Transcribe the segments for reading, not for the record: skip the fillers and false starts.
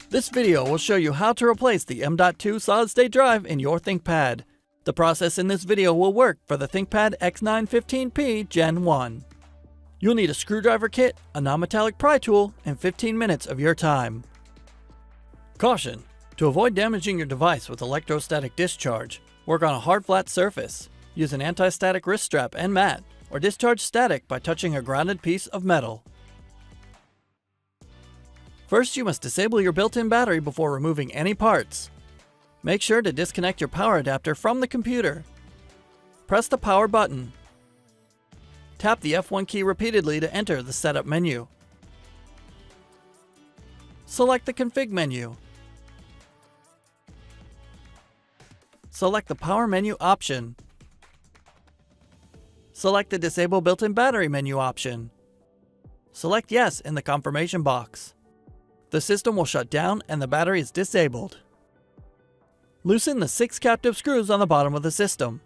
This video will show you how to replace the M.2 solid-state drive in your ThinkPad. The process in this video will work for the ThinkPad X9-15p Gen 1. You'll need a screwdriver kit, a non-metallic pry tool, and 15 minutes of your time. Caution! To avoid damaging your device with electrostatic discharge, work on a hard flat surface. Use an anti-static wrist strap and mat, or discharge static by touching a grounded piece of metal. First, you must disable your built-in battery before removing any parts. Make sure to disconnect your power adapter from the computer. Press the power button. Tap the F1 key repeatedly to enter the setup menu. Select the config menu. Select the power menu option. Select the disable built-in battery menu option. Select yes in the confirmation box. The system will shut down and the battery is disabled. Loosen the 6 captive screws on the bottom of the system.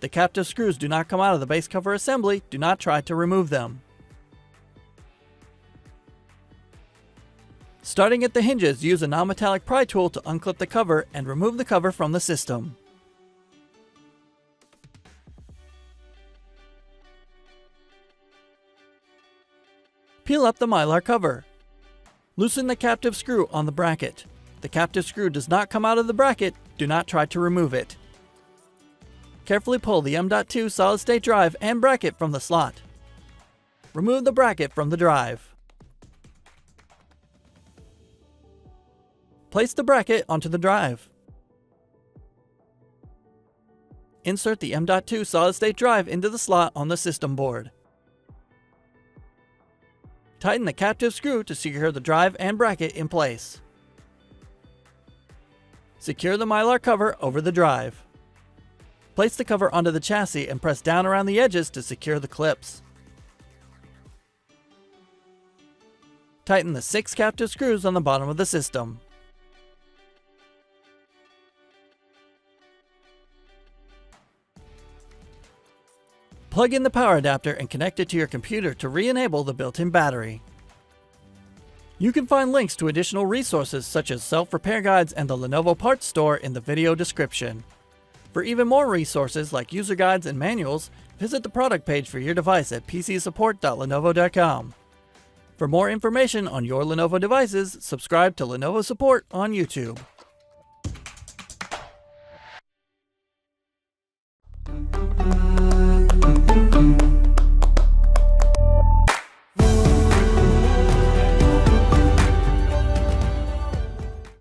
The captive screws do not come out of the base cover assembly. Do not try to remove them. Starting at the hinges, use a non-metallic pry tool to unclip the cover and remove the cover from the system. Peel up the mylar cover. Loosen the captive screw on the bracket. The captive screw does not come out of the bracket. Do not try to remove it. Carefully pull the M.2 solid-state drive and bracket from the slot. Remove the bracket from the drive. Place the bracket onto the drive. Insert the M.2 solid-state drive into the slot on the system board. Tighten the captive screw to secure the drive and bracket in place. Secure the mylar cover over the drive. Place the cover onto the chassis and press down around the edges to secure the clips. Tighten the 6 captive screws on the bottom of the system. Plug in the power adapter and connect it to your computer to re-enable the built-in battery. You can find links to additional resources such as self-repair guides and the Lenovo parts store in the video description. For even more resources like user guides and manuals, visit the product page for your device at pcsupport.lenovo.com. For more information on your Lenovo devices, subscribe to Lenovo Support on YouTube.